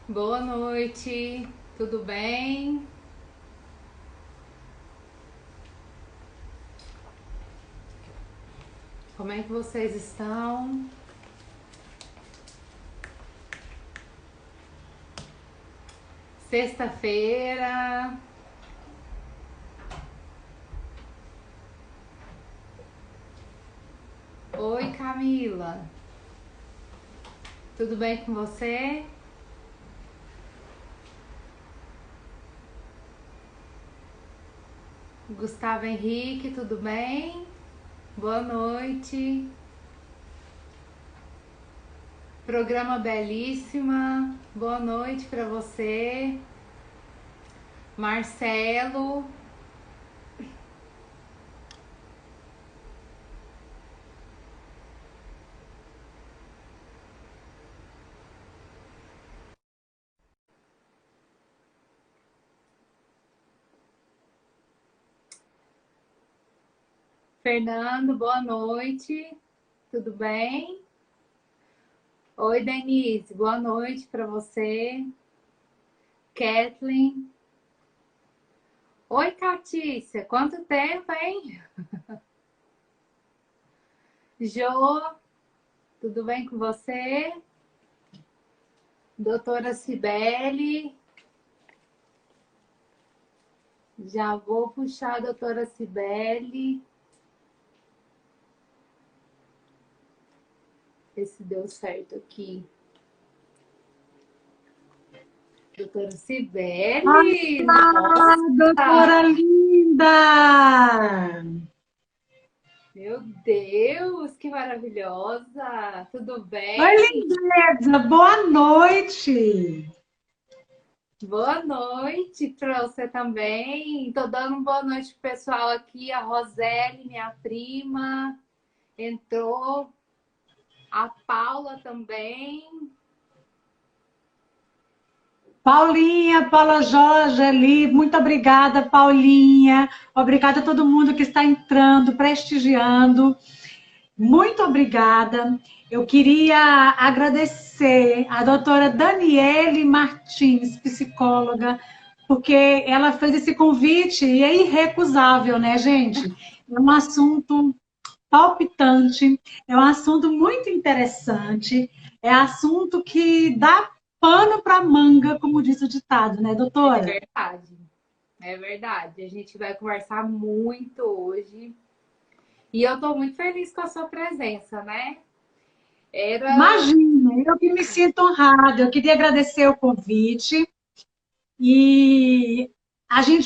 Boa noite, tudo bem? Como é que vocês estão? Sexta-feira. Oi, Camila. Tudo bem com você? Gustavo Henrique, tudo bem? Boa noite. Programa belíssima. Boa noite para você. Marcelo. Fernando, boa noite. Tudo bem? Oi, Denise, boa noite para você. Kathleen. Oi, Catícia, quanto tempo, hein? Jô, tudo bem com você? Doutora Cibele. Já vou puxar a doutora Cibele. Ver se deu certo aqui. Doutora Cibele, Olá, doutora nossa! linda! Meu Deus, que maravilhosa! Tudo Oi, bem? lindeza, boa noite! Boa noite para você também. Tô dando boa noite pro pessoal aqui. A Roseli, minha prima, entrou. A Paula também. Paulinha, Paula Jorge ali, muito obrigada, Paulinha. Obrigada a todo mundo que está entrando, prestigiando. Muito obrigada. Eu queria agradecer a doutora Daniele Martins, psicóloga, porque ela fez esse convite e é irrecusável, né, gente? É um assunto palpitante, é um assunto muito interessante, é assunto que dá pano para manga, como diz o ditado, né, É doutora? verdade. É verdade. A gente vai conversar muito hoje. E eu estou muito feliz com a sua presença, né? Era. Imagina, eu que me sinto honrada, eu queria agradecer o convite e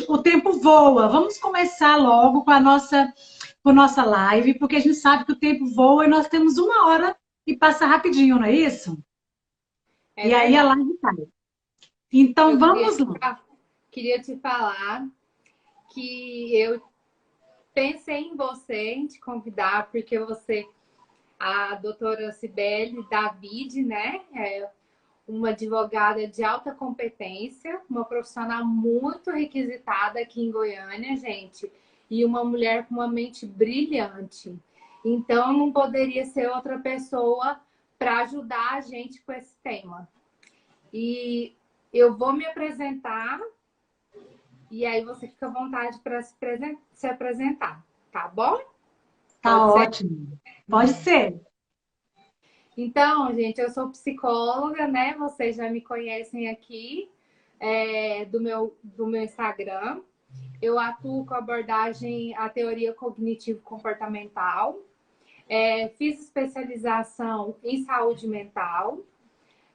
o tempo voa. Vamos começar logo com a nossa live, porque a gente sabe que o tempo voa e nós temos 1 hora e passa rapidinho, não é isso? É E aí a verdade. live sai. Então Eu vamos lá. queria te falar que eu pensei em você, em te convidar, porque você, a doutora Cibele David, né? Uma advogada de alta competência, uma profissional muito requisitada aqui em Goiânia, gente, e uma mulher com uma mente brilhante. Então, não poderia ser outra pessoa para ajudar a gente com esse tema. E eu vou me apresentar e aí você fica à vontade para se apresentar, tá bom? Tá Pode ser? ótimo. Pode ser. Então, gente, eu sou psicóloga, né? Vocês já me conhecem aqui do meu Instagram. Eu atuo com abordagem à teoria cognitivo-comportamental. Fiz especialização em saúde mental,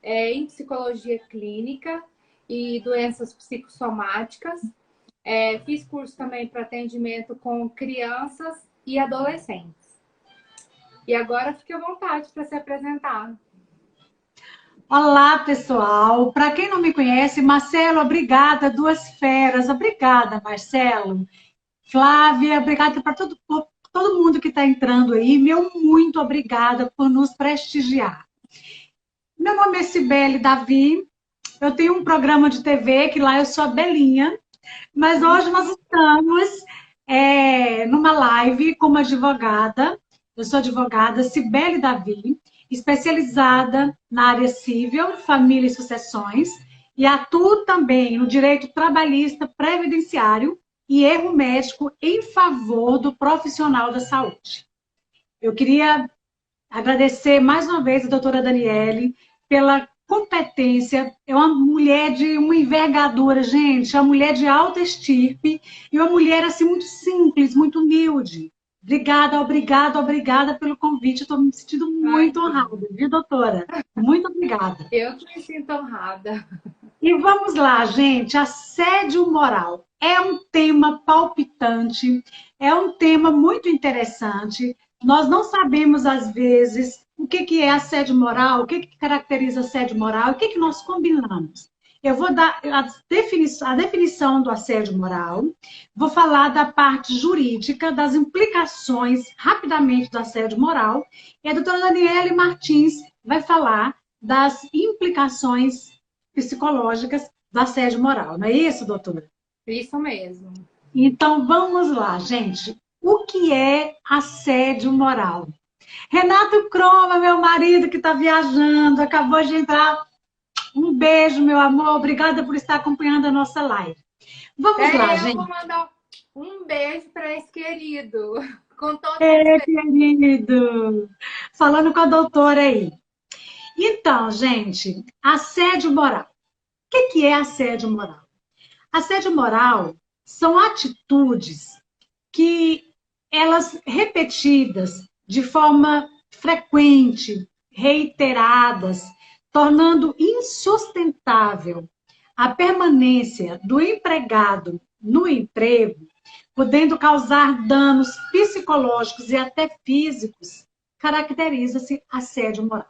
em psicologia clínica e doenças psicossomáticas. Fiz curso também para atendimento com crianças e adolescentes. E agora fique à vontade para se apresentar. Olá, pessoal. Para quem não me conhece, Marcelo, obrigada, duas feras. Obrigada, Marcelo. Flávia, obrigada para todo mundo que está entrando aí. Meu muito obrigada por nos prestigiar. Meu nome é Cibele Davi. Eu tenho um programa de TV que lá eu sou a Belinha, mas hoje nós estamos numa live com uma advogada. Eu sou advogada Cibele Davi, especializada na área civil, família e sucessões. e atuo também no direito trabalhista previdenciário e erro médico em favor do profissional da saúde. Eu queria agradecer mais uma vez a doutora Daniele pela competência. É uma mulher de uma envergadura, gente, é uma mulher de alta estirpe e uma mulher assim muito simples, muito humilde. Obrigada, obrigada, obrigada pelo convite. Estou me sentindo muito honrada, viu, doutora? Muito obrigada. Eu que me sinto honrada. E vamos lá, gente. Assédio moral é um tema palpitante, é um tema muito interessante. Nós não sabemos, às vezes, o que é assédio moral, o que caracteriza assédio moral, o que nós combinamos. Eu vou dar a definição do assédio moral, vou falar da parte jurídica, das implicações, rapidamente, do assédio moral, e a doutora Daniele Martins vai falar das implicações psicológicas do assédio moral. Não é isso, doutora? Isso mesmo. Então, vamos lá, gente. O que é assédio moral? Renato Croma, meu marido que está viajando, acabou de entrar. Um beijo, meu amor. Obrigada por estar acompanhando a nossa live. Vamos lá, gente. Eu vou mandar um beijo para esse querido. Com todo querido. Falando com a doutora aí. Então, gente, assédio moral. O que é assédio moral? Assédio moral são atitudes que elas repetidas de forma frequente, reiteradas, tornando insustentável a permanência do empregado no emprego, podendo causar danos psicológicos e até físicos, caracteriza-se assédio moral.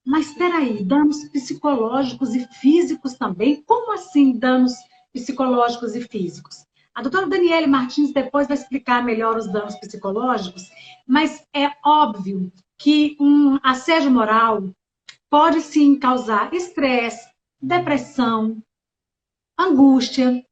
Mas espera aí, danos psicológicos e físicos também? Como assim danos psicológicos e físicos? A doutora Daniele Martins depois vai explicar melhor os danos psicológicos, mas é óbvio que um assédio moral pode sim causar estresse, depressão, angústia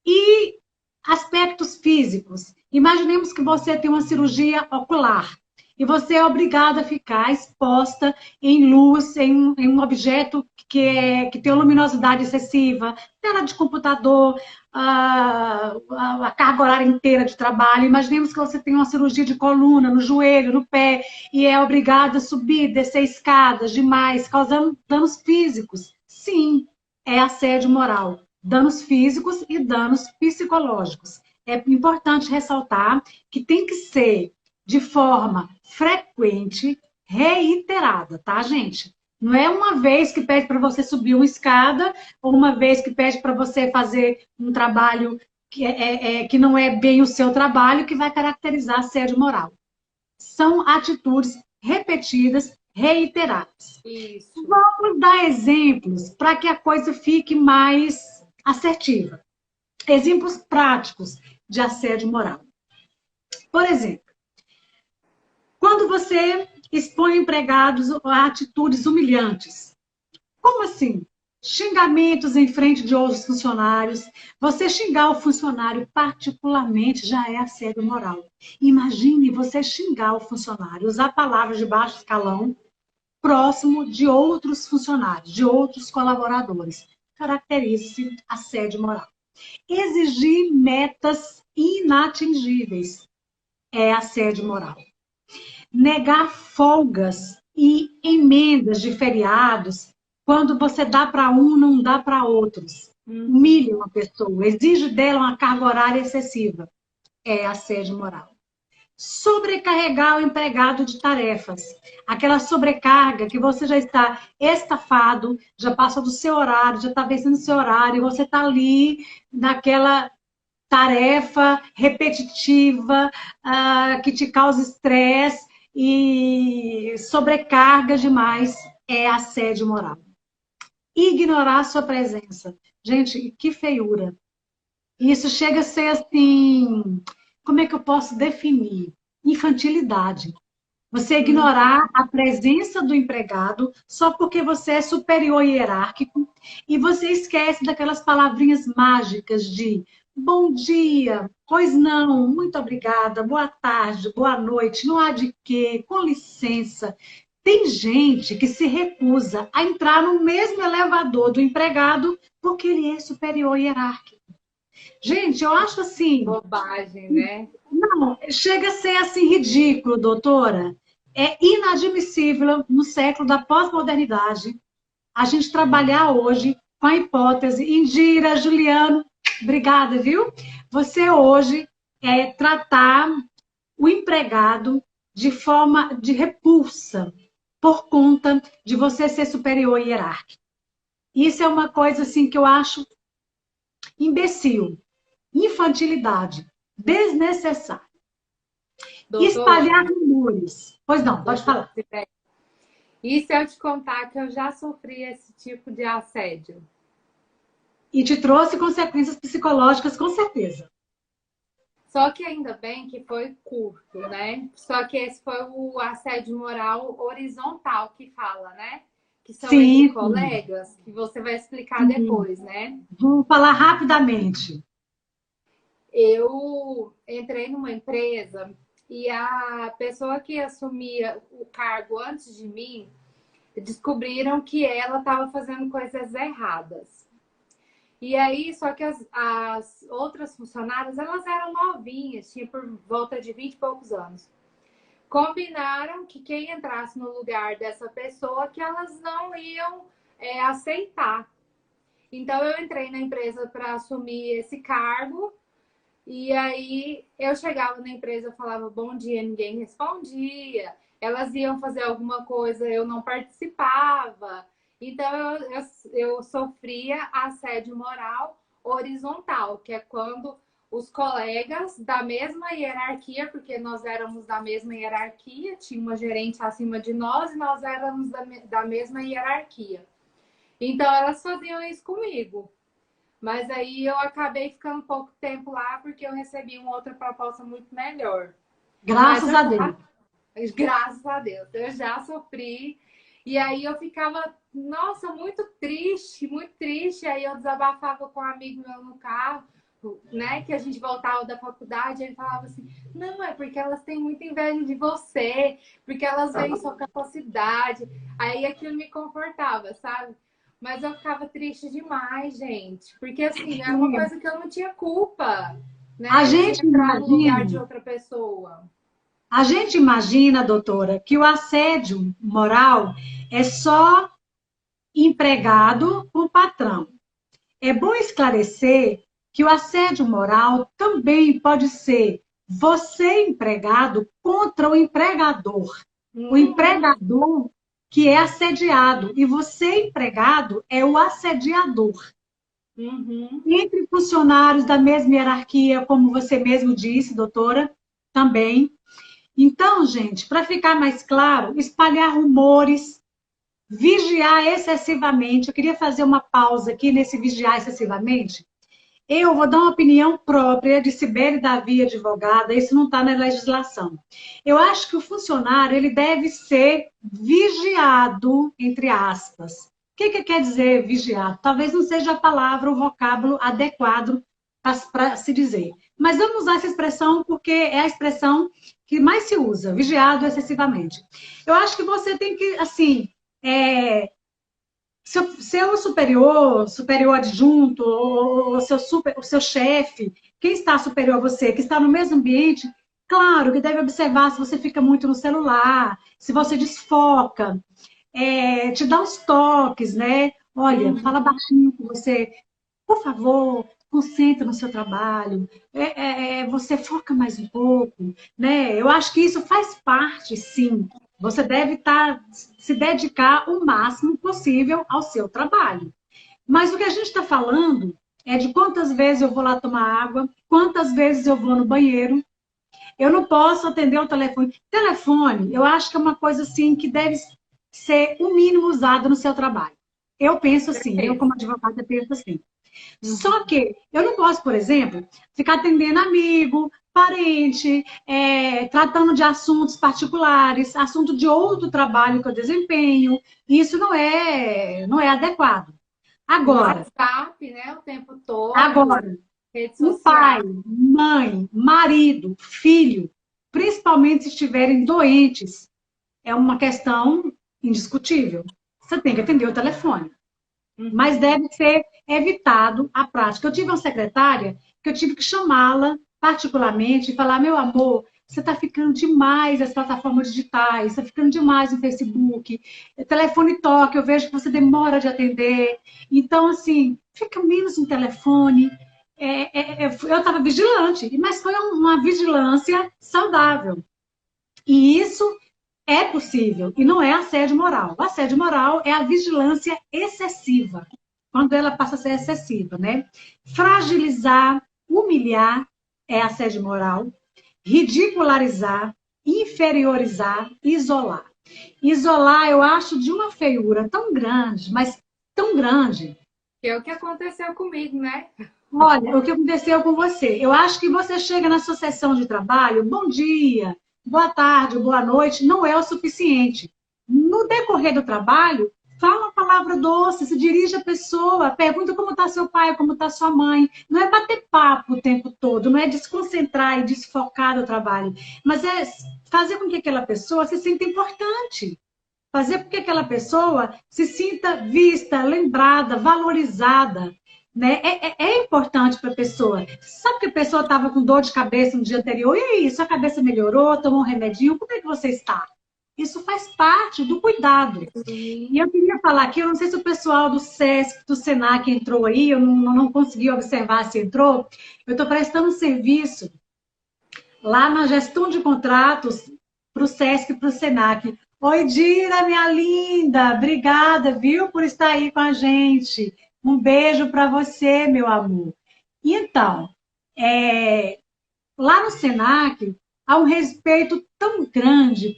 e aspectos físicos. Imaginemos que você tem uma cirurgia ocular e você é obrigada a ficar exposta em luz, em um objeto que tem luminosidade excessiva, tela de computador, a carga horária inteira de trabalho. Imaginemos que você tem uma cirurgia de coluna, no joelho, no pé, e é obrigada a subir, descer escadas demais, causando danos físicos. Sim, é assédio moral. Danos físicos e danos psicológicos. É importante ressaltar que tem que ser de forma frequente, reiterada, tá, gente? Não é uma vez que pede para você subir uma escada, ou uma vez que pede para você fazer um trabalho que não é bem o seu trabalho, que vai caracterizar assédio moral. São atitudes repetidas, reiteradas. Isso. Vamos dar exemplos para que a coisa fique mais assertiva. Exemplos práticos de assédio moral. Por exemplo, quando você expõe empregados a atitudes humilhantes. Como assim? Xingamentos em frente de outros funcionários. Você xingar o funcionário particularmente já é assédio moral. Imagine você xingar o funcionário, usar palavras de baixo escalão próximo de outros funcionários, de outros colaboradores. Caracteriza-se assédio moral. Exigir metas inatingíveis é assédio moral. Negar folgas e emendas de feriados quando você dá para um, não dá para outros. Humilha uma pessoa, exige dela uma carga horária excessiva. É assédio moral. Sobrecarregar o empregado de tarefas. Aquela sobrecarga que você já está estafado, já passou do seu horário, já está vencendo o seu horário, e você está ali naquela tarefa repetitiva que te causa estresse e sobrecarga demais, é assédio moral. Ignorar a sua presença. Gente, que feiura. Isso chega a ser assim, como é que eu posso definir? Infantilidade. Você ignorar a presença do empregado só porque você é superior hierárquico e você esquece daquelas palavrinhas mágicas de bom dia, pois não, muito obrigada, boa tarde, boa noite, não há de quê, com licença. Tem gente que se recusa a entrar no mesmo elevador do empregado porque ele é superior hierárquico. Gente, eu acho assim... Bobagem, né? Não, chega a ser assim ridículo, doutora. É inadmissível no século da pós-modernidade a gente trabalhar hoje com a hipótese. Indira, Juliano, obrigada, viu? Você hoje tratar o empregado de forma de repulsa por conta de você ser superior hierárquico. Isso é uma coisa assim que eu acho imbecil, infantilidade, desnecessário. Espalhar Doutora, rumores. Pois não, pode doutora falar. Sibeli, e se eu te contar que eu já sofri esse tipo de assédio? E te trouxe consequências psicológicas, com certeza. Só que ainda bem que foi curto, né? Só que esse foi o assédio moral horizontal que fala, né? Que são entre Sim, colegas, que você vai explicar sim. depois, né? Vou falar rapidamente. Eu entrei numa empresa e a pessoa que assumia o cargo antes de mim descobriram que ela estava fazendo coisas erradas. E aí, só que as outras funcionárias, elas eram novinhas, tinha por volta de 20 e poucos anos. Combinaram que quem entrasse no lugar dessa pessoa, que elas não iam aceitar. Então, eu entrei na empresa para assumir esse cargo. E aí, eu chegava na empresa, falava bom dia, ninguém respondia. Elas iam fazer alguma coisa, eu não participava. Então, eu sofria assédio moral horizontal, que é quando os colegas da mesma hierarquia, porque nós éramos da mesma hierarquia, tinha uma gerente acima de nós e nós éramos da mesma hierarquia. Então, elas faziam isso comigo. Mas aí eu acabei ficando pouco tempo lá porque eu recebi uma outra proposta muito melhor. Mas Graças a Deus. graças a Deus, eu já sofri. E aí eu ficava, nossa, muito triste, muito triste. Aí eu desabafava com um amigo meu no carro, né? Que a gente voltava da faculdade, ele falava assim: não, é porque elas têm muita inveja de você, porque elas veem sua capacidade. Aí aquilo me confortava, sabe? Mas eu ficava triste demais, gente. Porque assim, era uma coisa que eu não tinha culpa, A né? De gente entrar no lugar de imagina, outra pessoa. a gente imagina, doutora, que o assédio moral é só empregado com patrão. É bom esclarecer que o assédio moral também pode ser você, empregado, contra o empregador. O Uhum, empregador que é assediado e você, empregado, é o assediador. uhum. Entre funcionários da mesma hierarquia, como você mesmo disse, doutora, também. Então, gente, para ficar mais claro, espalhar rumores, vigiar excessivamente. Eu queria fazer uma pausa aqui nesse vigiar excessivamente. Eu vou dar uma opinião própria de Sibeli Davi, advogada, isso não está na legislação. Eu acho que o funcionário ele deve ser vigiado, entre aspas. O que quer dizer vigiado? Talvez não seja a palavra, o vocábulo adequado para se dizer. Mas vamos usar essa expressão porque é a expressão que mais se usa, vigiado excessivamente. Eu acho que você tem que, assim, seu superior, superior adjunto, ou o seu chefe, quem está superior a você, que está no mesmo ambiente, claro que deve observar se você fica muito no celular, se você desfoca, te dá uns toques, né? Olha, fala Uhum. baixinho com você, por favor, concentre no seu trabalho, você foca mais um pouco, né? Eu acho que isso faz parte, sim. Você deve se dedicar o máximo possível ao seu trabalho. Mas o que a gente está falando é de quantas vezes eu vou lá tomar água, quantas vezes eu vou no banheiro. Eu não posso atender o telefone. Telefone, eu acho que é uma coisa assim que deve ser o mínimo usado no seu trabalho. Eu penso assim, eu Certeza. como advogada penso assim. Só Uhum. que eu não posso, por exemplo, ficar atendendo amigo, parente, tratando de assuntos particulares, assunto de outro trabalho que eu desempenho. Isso não é adequado. No Agora, WhatsApp, né? O tempo todo, agora, rede o pai, social. mãe, marido, filho, principalmente se estiverem doentes, é uma questão indiscutível. Você tem que atender o telefone. Mas deve ser evitado a prática. Eu tive uma secretária que eu tive que chamá-la particularmente e falar, meu amor, você está ficando demais nas plataformas digitais, está ficando demais no Facebook, telefone toque, eu vejo que você demora de atender. Então, assim, fica menos no telefone. Eu estava vigilante, mas foi uma vigilância saudável. E isso é possível, e não é assédio moral. O assédio moral é a vigilância excessiva, quando ela passa a ser excessiva, né? Fragilizar, humilhar é assédio moral, ridicularizar, inferiorizar, isolar. Isolar, eu acho, de uma feiura tão grande, mas tão grande. Que é o que aconteceu comigo, né? Olha, o que aconteceu com você? Eu acho que você chega na sua sessão de trabalho, bom dia, boa tarde, boa noite, não é o suficiente. No decorrer do trabalho, fala uma palavra doce, se dirige à pessoa, pergunta como está seu pai, como está sua mãe. Não é bater papo o tempo todo, não é desconcentrar e desfocar do trabalho, mas é fazer com que aquela pessoa se sinta importante. Fazer com que aquela pessoa se sinta vista, lembrada, valorizada. Né? É importante para a pessoa. Sabe que a pessoa estava com dor de cabeça no dia anterior? E aí, sua cabeça melhorou? Tomou um remedinho? Como é que você está? Isso faz parte do cuidado. Sim. E eu queria falar aqui, eu não sei se o pessoal do SESC, do SENAC entrou aí, eu não consegui observar se entrou. Eu estou prestando serviço lá na gestão de contratos para o SESC e para o SENAC. Oi, Dira, minha linda, obrigada, viu, por estar aí com a gente. Um beijo para você, meu amor. Então, lá no SENAC, há um respeito tão grande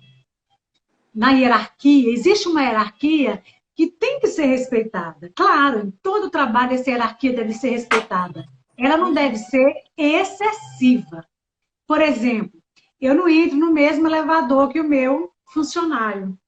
na hierarquia, existe uma hierarquia que tem que ser respeitada. Claro, em todo trabalho essa hierarquia deve ser respeitada. Ela não deve ser excessiva. Por exemplo, eu não entro no mesmo elevador que o meu funcionário.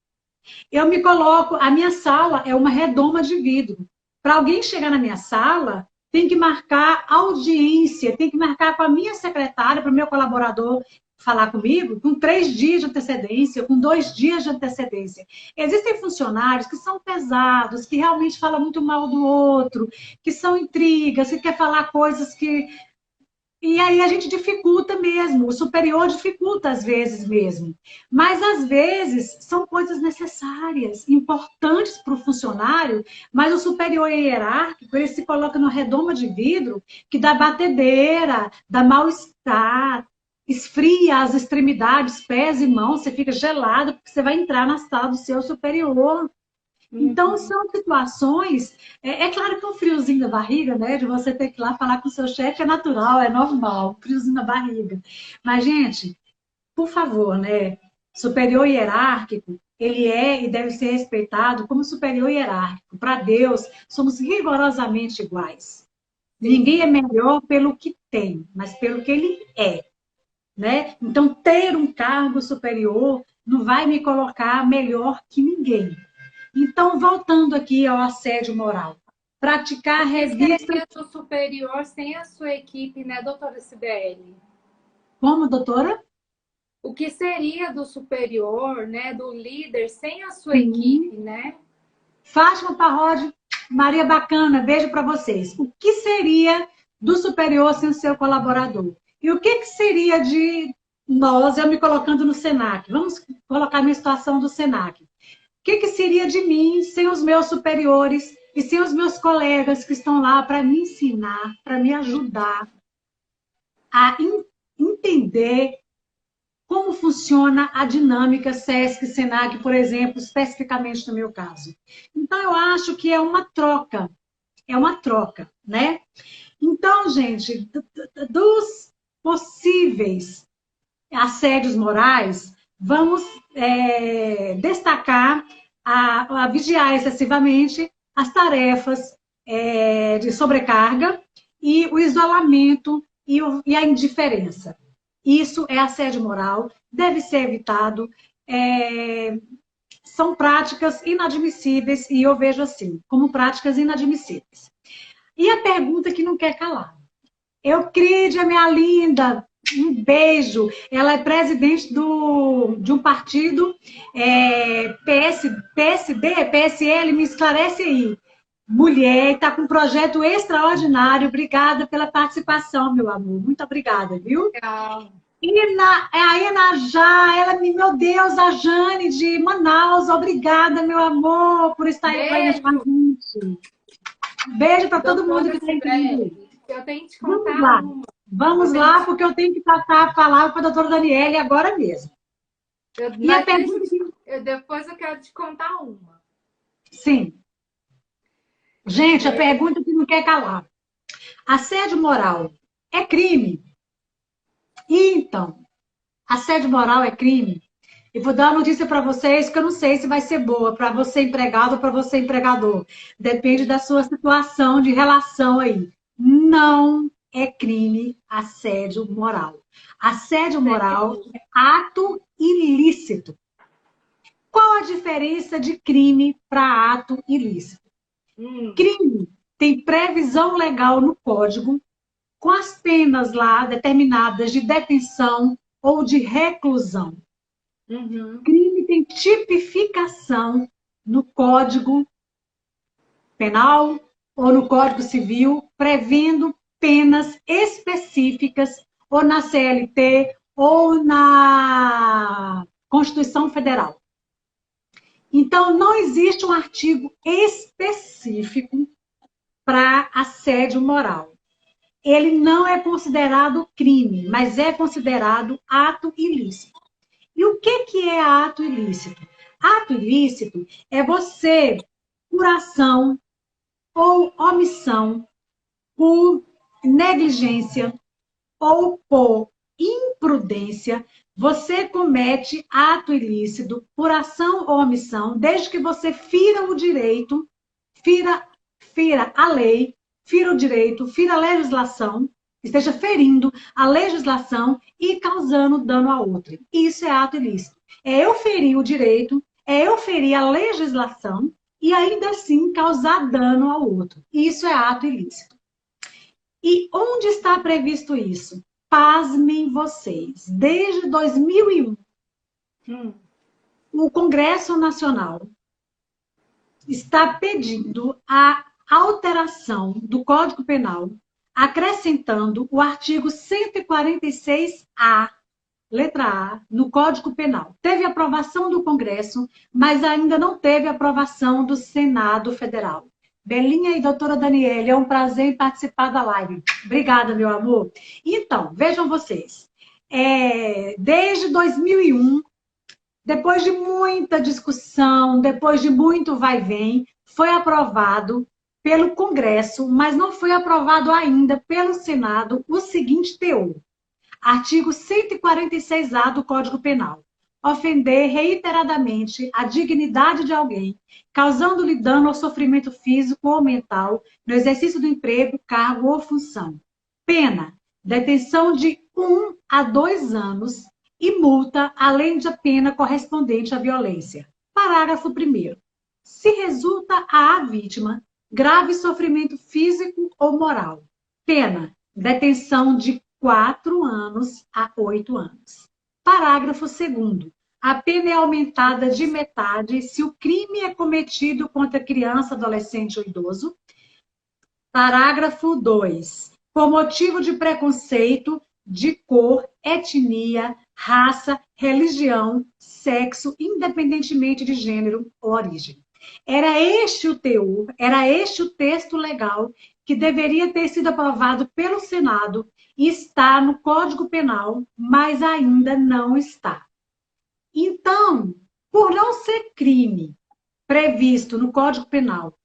Eu me coloco, a minha sala é uma redoma de vidro. Para alguém chegar na minha sala, tem que marcar audiência, tem que marcar com a minha secretária, para o meu colaborador falar comigo, com 3 dias de antecedência, com 2 dias de antecedência. Existem funcionários que são pesados, que realmente falam muito mal do outro, que são intrigas, que quer falar coisas que... E aí a gente dificulta mesmo, o superior dificulta às vezes mesmo. Mas às vezes são coisas necessárias, importantes para o funcionário, mas o superior hierárquico, ele se coloca numa redoma de vidro que dá batedeira, dá mal-estar, esfria as extremidades, pés e mãos, você fica gelado porque você vai entrar na sala do seu superior. Então, são situações... É claro que um friozinho na barriga, né? De você ter que ir lá falar com o seu chefe é natural, é normal, friozinho na barriga. Mas, gente, por favor, né? Superior hierárquico, ele é e deve ser respeitado como superior hierárquico. Para Deus, somos rigorosamente iguais. Ninguém é melhor pelo que tem, mas pelo que ele é. Né? Então, ter um cargo superior não vai me colocar melhor que ninguém. Então, voltando aqui ao assédio moral. Praticar revista... O superior sem a sua equipe, né, doutora Cibele? Como, doutora? O que seria do superior, né, do líder, sem a sua equipe, né? Fátima Parrode, Maria Bacana, beijo para vocês. O que seria do superior sem o seu colaborador? E o que seria de nós, eu me colocando no SENAC? Vamos colocar minha situação do SENAC. O que seria de mim sem os meus superiores e sem os meus colegas que estão lá para me ensinar, para me ajudar a entender como funciona a dinâmica SESC, SENAC, por exemplo, especificamente no meu caso. Então, eu acho que é uma troca, né? Então, gente, dos possíveis assédios morais, vamos destacar a vigiar excessivamente as tarefas de sobrecarga e o isolamento e a indiferença. Isso é assédio moral, deve ser evitado. São práticas inadmissíveis, e eu vejo assim, como práticas inadmissíveis. E a pergunta que não quer calar. Eucrídia, minha linda, Um beijo. Ela é presidente de um partido PSD, PSL, me esclarece aí. Mulher, está com um projeto extraordinário. Obrigada pela participação, meu amor. Muito obrigada, viu? Legal. A Inajá, meu Deus, a Jane de Manaus. Obrigada, meu amor, por estar aí com a gente. Beijo para todo mundo que está aqui. Eu tenho que te Vamos contar lá. uma. Vamos lá, porque eu tenho que passar a palavra para a doutora Daniele agora mesmo. Depois eu quero te contar uma. Sim. Gente, a pergunta que não quer calar. Assédio moral é crime? Então, assédio moral é crime? Eu vou dar uma notícia para vocês que eu não sei se vai ser boa para você empregado ou para você empregador. Depende da sua situação de relação aí. Não é crime assédio moral. Assédio moral é ato ilícito. Qual a diferença de crime para ato ilícito? Crime tem previsão legal no Código, com as penas lá determinadas de detenção ou de reclusão. Crime tem tipificação no Código Penal ou no Código Civil, prevendo penas específicas, ou na CLT, ou na Constituição Federal. Então, não existe um artigo específico para assédio moral. Ele não é considerado crime, mas é considerado ato ilícito. E o que é ato ilícito? Ato ilícito é você, por ação ou omissão, por negligência ou por imprudência, você comete ato ilícito por ação ou omissão, desde que você fira o direito, fira a lei, fira o direito, fira a legislação, esteja ferindo a legislação e causando dano a outro. Isso é ato ilícito. É eu ferir o direito, é eu ferir a legislação e ainda assim causar dano ao outro. Isso é ato ilícito. E onde está previsto isso? Pasmem vocês. Desde 2001, o Congresso Nacional está pedindo a alteração do Código Penal, acrescentando o artigo 146-A, letra A, no Código Penal. Teve aprovação do Congresso, mas ainda não teve aprovação do Senado Federal. Belinha e doutora Daniele, é um prazer participar da live. Obrigada, meu amor. Então, vejam vocês. Desde 2001, depois de muita discussão, depois de muito vai e vem, foi aprovado pelo Congresso, mas não foi aprovado ainda pelo Senado o seguinte teor. Artigo 146-A do Código Penal. Ofender reiteradamente a dignidade de alguém, causando-lhe dano ou sofrimento físico ou mental no exercício do emprego, cargo ou função. Pena: detenção de 1 a 2 anos e multa, além da pena correspondente à violência. Parágrafo 1º. Se resulta à vítima grave sofrimento físico ou moral. Pena: detenção de 4 anos a 8 anos. Parágrafo 2º. A pena é aumentada de metade se o crime é cometido contra criança, adolescente ou idoso. Parágrafo 2. Por motivo de preconceito de cor, etnia, raça, religião, sexo, independentemente de gênero ou origem. Era este o teor, era este o texto legal que deveria ter sido aprovado pelo Senado e está no Código Penal, mas ainda não está. Então, por não ser crime previsto no Código Penal,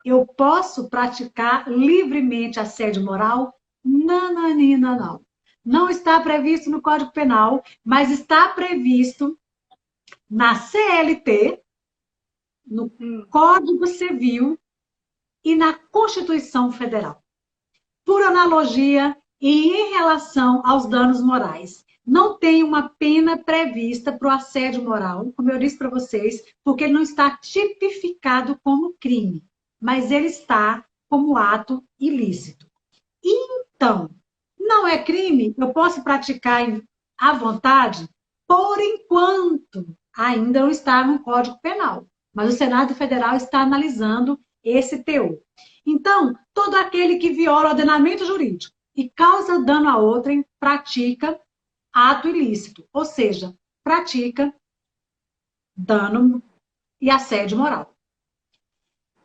eu posso praticar livremente assédio moral? Nananina, não. Não está previsto no Código Penal, mas está previsto na CLT, no Código Civil e na Constituição Federal. Por analogia e em relação aos danos morais, não tem uma pena prevista para o assédio moral, como eu disse para vocês, porque ele não está tipificado como crime, mas ele está como ato ilícito. Então, não é crime, eu posso praticar à vontade, por enquanto ainda não está no Código Penal. Mas o Senado Federal está analisando esse teor. Então, todo aquele que viola o ordenamento jurídico e causa dano a outrem pratica ato ilícito, ou seja, pratica dano e assédio moral.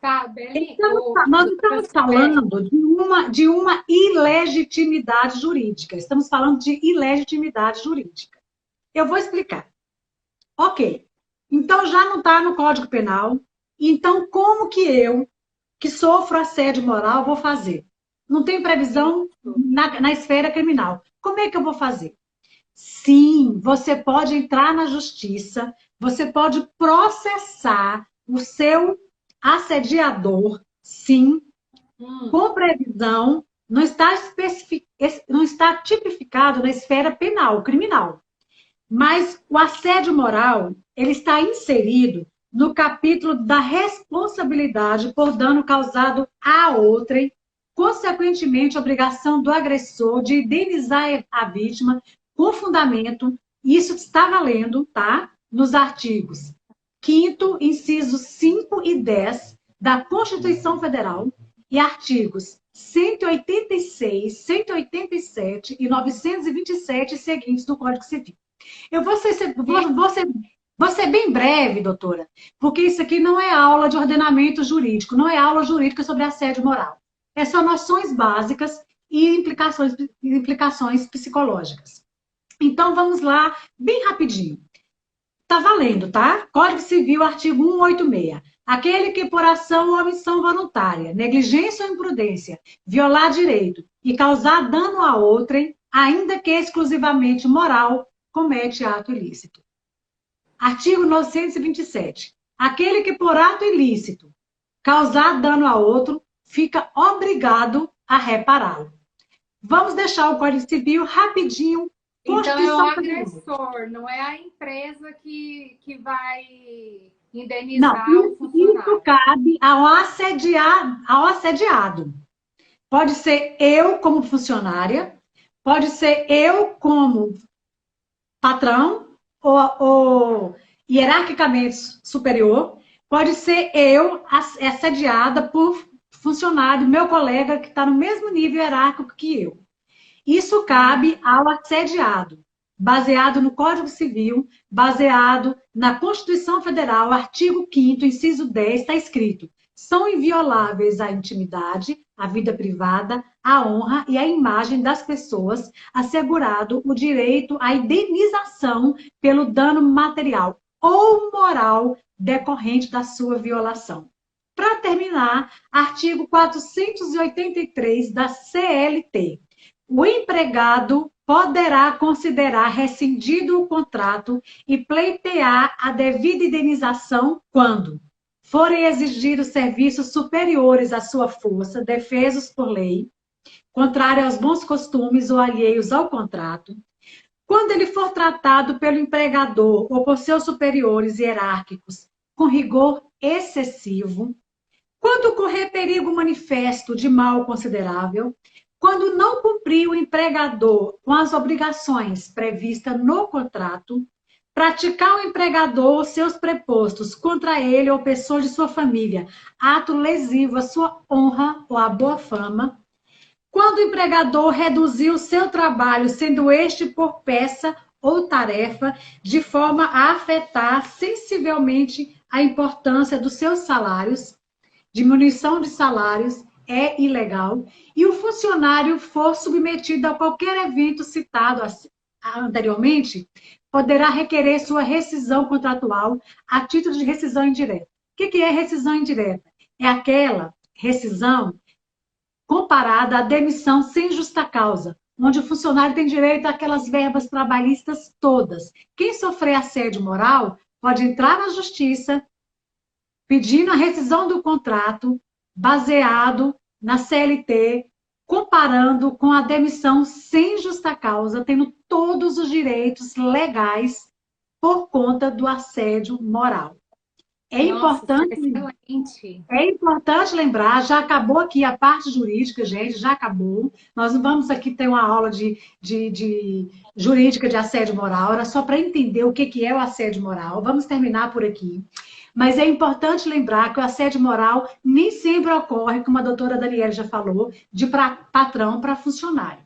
Tá, Beli, Nós estamos falando de uma ilegitimidade jurídica. Estamos falando de ilegitimidade jurídica. Eu vou explicar. Ok. Então, já não está no Código Penal. Então, como que eu, que sofro assédio moral, vou fazer? Não tem previsão na esfera criminal. Como é que eu vou fazer? Sim, você pode entrar na justiça, você pode processar o seu assediador, sim, com previsão, não está tipificado na esfera penal, criminal. Mas o assédio moral, ele está inserido no capítulo da responsabilidade por dano causado a outrem, consequentemente, a obrigação do agressor de indenizar a vítima com fundamento, isso está valendo, tá? Nos artigos 5º, incisos 5 e 10 da Constituição Federal e artigos 186, 187 e 927 seguintes do Código Civil. Eu vou ser bem breve, doutora, porque isso aqui não é aula de ordenamento jurídico, não é aula jurídica sobre assédio moral. É só noções básicas e implicações psicológicas. Então, vamos lá, bem rapidinho. Tá valendo, tá? Código Civil, artigo 186. Aquele que por ação ou omissão voluntária, negligência ou imprudência, violar direito e causar dano a outrem, ainda que exclusivamente moral, comete ato ilícito. Artigo 927. Aquele que por ato ilícito causar dano a outro, fica obrigado a repará-lo. Vamos deixar o Código Civil rapidinho. Então é o agressor, não é a empresa que vai indenizar o funcionário. Isso cabe ao assediado. Pode ser eu como funcionária, pode ser eu como patrão ou hierarquicamente superior, pode ser eu assediada por funcionário, meu colega que está no mesmo nível hierárquico que eu. Isso cabe ao assediado, baseado no Código Civil, baseado na Constituição Federal, artigo 5º, inciso 10, está escrito: são invioláveis a intimidade, a vida privada, a honra e a imagem das pessoas, assegurado o direito à indenização pelo dano material ou moral decorrente da sua violação. Para terminar, artigo 483 da CLT. O empregado poderá considerar rescindido o contrato e pleitear a devida indenização quando forem exigidos serviços superiores à sua força, defesos por lei, contrário aos bons costumes ou alheios ao contrato, quando ele for tratado pelo empregador ou por seus superiores hierárquicos com rigor excessivo, quando correr perigo manifesto de mal considerável, quando não cumprir o empregador com as obrigações previstas no contrato, praticar o empregador ou seus prepostos contra ele ou pessoa de sua família, ato lesivo à sua honra ou à boa fama, quando o empregador reduzir o seu trabalho, sendo este por peça ou tarefa, de forma a afetar sensivelmente a importância dos seus salários, diminuição de salários, é ilegal, e o funcionário for submetido a qualquer evento citado anteriormente, poderá requerer sua rescisão contratual a título de rescisão indireta. O que é rescisão indireta? É aquela rescisão comparada à demissão sem justa causa, onde o funcionário tem direito àquelas verbas trabalhistas todas. Quem sofrer assédio moral pode entrar na justiça pedindo a rescisão do contrato, baseado na CLT, comparando com a demissão sem justa causa, tendo todos os direitos legais por conta do assédio moral. É Nossa, isso é importante, excelente. é importante lembrar, já acabou aqui a parte jurídica, gente, já acabou. Nós não vamos aqui ter uma aula de jurídica de assédio moral, era só para entender o que é o assédio moral. Vamos terminar por aqui. Mas é importante lembrar que o assédio moral nem sempre ocorre, como a doutora Daniela já falou, de patrão para funcionário.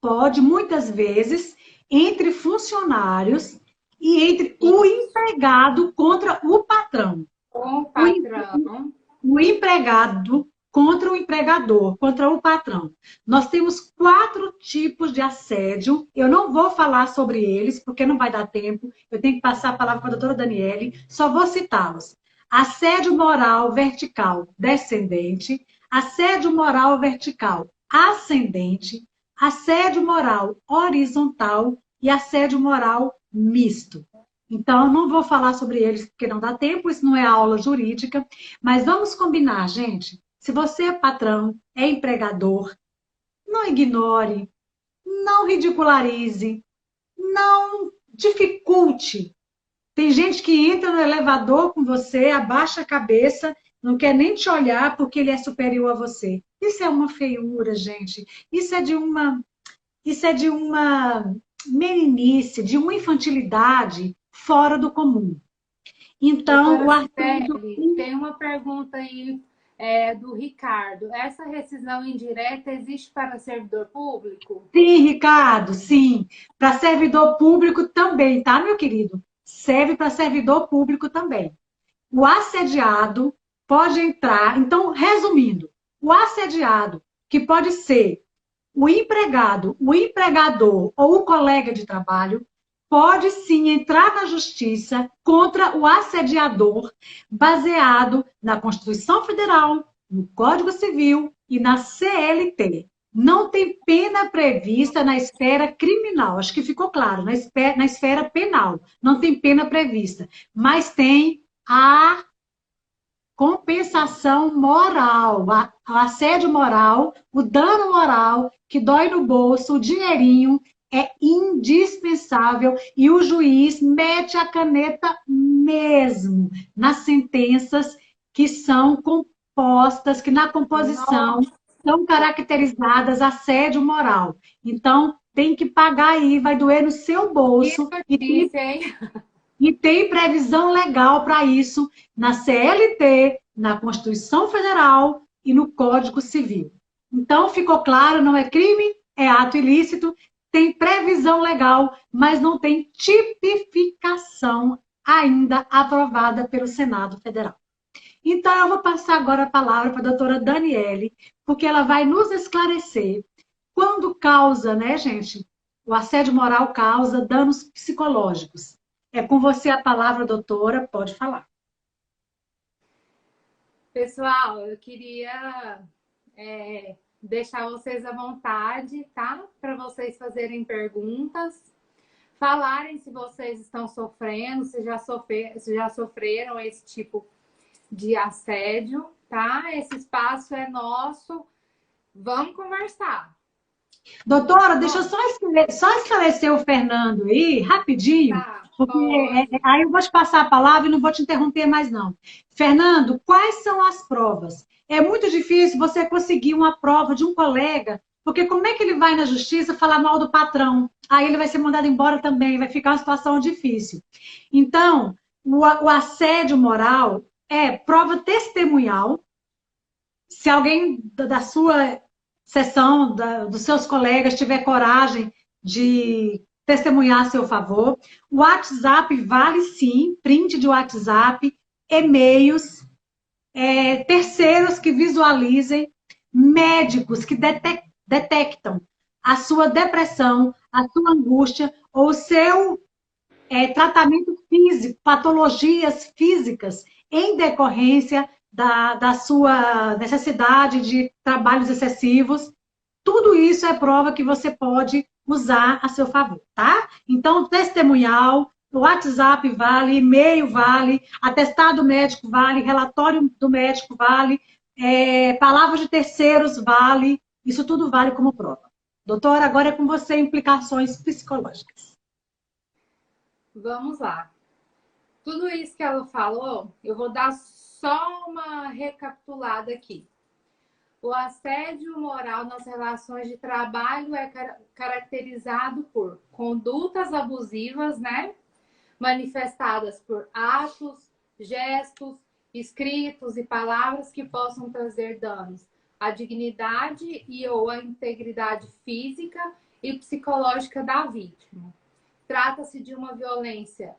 Pode, muitas vezes, entre funcionários e entre o empregado contra o patrão. Com o O, patrão. o empregado contra o empregador, contra o patrão. Nós temos 4 tipos de assédio. Eu não vou falar sobre eles, porque não vai dar tempo. Eu tenho que passar a palavra para a doutora Daniele. Só vou citá-los. Assédio moral vertical descendente, assédio moral vertical ascendente, assédio moral horizontal e assédio moral misto. Então, não vou falar sobre eles porque não dá tempo, isso não é aula jurídica, mas vamos combinar, gente. Se você é patrão, é empregador, não ignore, não ridicularize, não dificulte. Tem gente que entra no elevador com você, abaixa a cabeça, não quer nem te olhar porque ele é superior a você. Isso é uma feiura, gente. Isso é de uma meninice, de uma infantilidade fora do comum. Então, Doutora o artigo... Cibele, tem uma pergunta aí do Ricardo. Essa rescisão indireta existe para servidor público? Sim, Ricardo, sim. Para servidor público também, tá, meu querido? Serve para servidor público também. O assediado pode entrar. Então, resumindo, o assediado, que pode ser o empregado, o empregador ou o colega de trabalho, pode sim entrar na justiça contra o assediador, baseado na Constituição Federal, no Código Civil e na CLT. Não tem pena prevista na esfera criminal, acho que ficou claro, na esfera penal, não tem pena prevista, mas tem a compensação moral, o assédio moral, o dano moral que dói no bolso, o dinheirinho é indispensável e o juiz mete a caneta mesmo nas sentenças que são compostas, que na composição Nossa, são caracterizadas assédio moral. Então, tem que pagar aí, vai doer no seu que bolso notícia, hein? e tem previsão legal para isso na CLT, na Constituição Federal e no Código Civil. Então, ficou claro, não é crime, é ato ilícito, tem previsão legal, mas não tem tipificação ainda aprovada pelo Senado Federal. Então, eu vou passar agora a palavra para a doutora Daniele, porque ela vai nos esclarecer quando causa, né, gente? O assédio moral causa danos psicológicos. É com você a palavra, doutora, pode falar. Pessoal, eu queria deixar vocês à vontade, tá? Para vocês fazerem perguntas, falarem se vocês estão sofrendo, se já sofreram esse tipo de assédio, tá? Esse espaço é nosso. Vamos conversar. Doutora, deixa eu só esclarecer o Fernando aí, rapidinho, Tá, porque pode. aí eu vou te passar a palavra e não vou te interromper mais, não. Fernando, quais são as provas? É muito difícil você conseguir uma prova de um colega, porque como é que ele vai na justiça falar mal do patrão? Aí ele vai ser mandado embora também, vai ficar uma situação difícil. Então, o assédio moral é prova testemunhal. Se alguém da sua sessão, dos seus colegas, tiver coragem de testemunhar a seu favor, o WhatsApp vale sim, print de WhatsApp, e-mails, terceiros que visualizem, médicos que detectam a sua depressão, a sua angústia ou o seu tratamento físico, patologias físicas em decorrência da sua necessidade de trabalhos excessivos. Tudo isso é prova que você pode usar a seu favor, tá? Então, testemunhal, WhatsApp vale, e-mail vale, atestado médico vale, relatório do médico vale, palavras de terceiros vale, isso tudo vale como prova. Doutora, agora é com você implicações psicológicas. Vamos lá. Tudo isso que ela falou, eu vou dar só uma recapitulada aqui. O assédio moral nas relações de trabalho é caracterizado por condutas abusivas, né? Manifestadas por atos, gestos, escritos e palavras que possam trazer danos à dignidade e ou à integridade física e psicológica da vítima. Trata-se de uma violência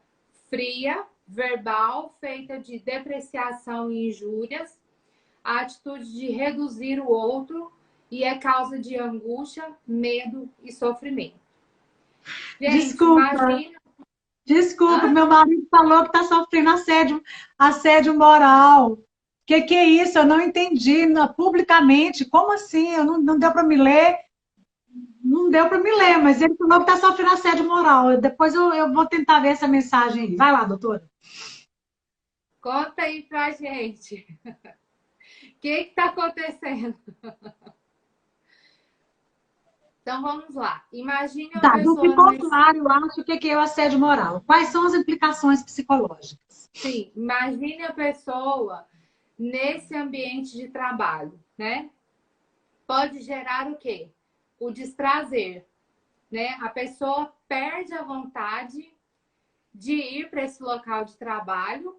fria, verbal, feita de depreciação e injúrias, a atitude de reduzir o outro e é causa de angústia, medo e sofrimento. Gente, Desculpa, imagina... desculpa, Hã? meu marido falou que está sofrendo assédio moral. Que é isso? Eu não entendi publicamente. Como assim? Eu não deu para me ler. Não deu para me ler, mas ele falou que está sofrendo assédio moral. Depois eu vou tentar ver essa mensagem aí. Vai lá, doutora. Conta aí pra gente. O que está acontecendo? Então vamos lá. Imagine uma Tá, não pessoa ficou numa... claro, eu acho, o que é o assédio moral. Quais são as implicações psicológicas? Sim, imagine a pessoa nesse ambiente de trabalho, né? Pode gerar o quê? O desprazer, né? A pessoa perde a vontade de ir para esse local de trabalho,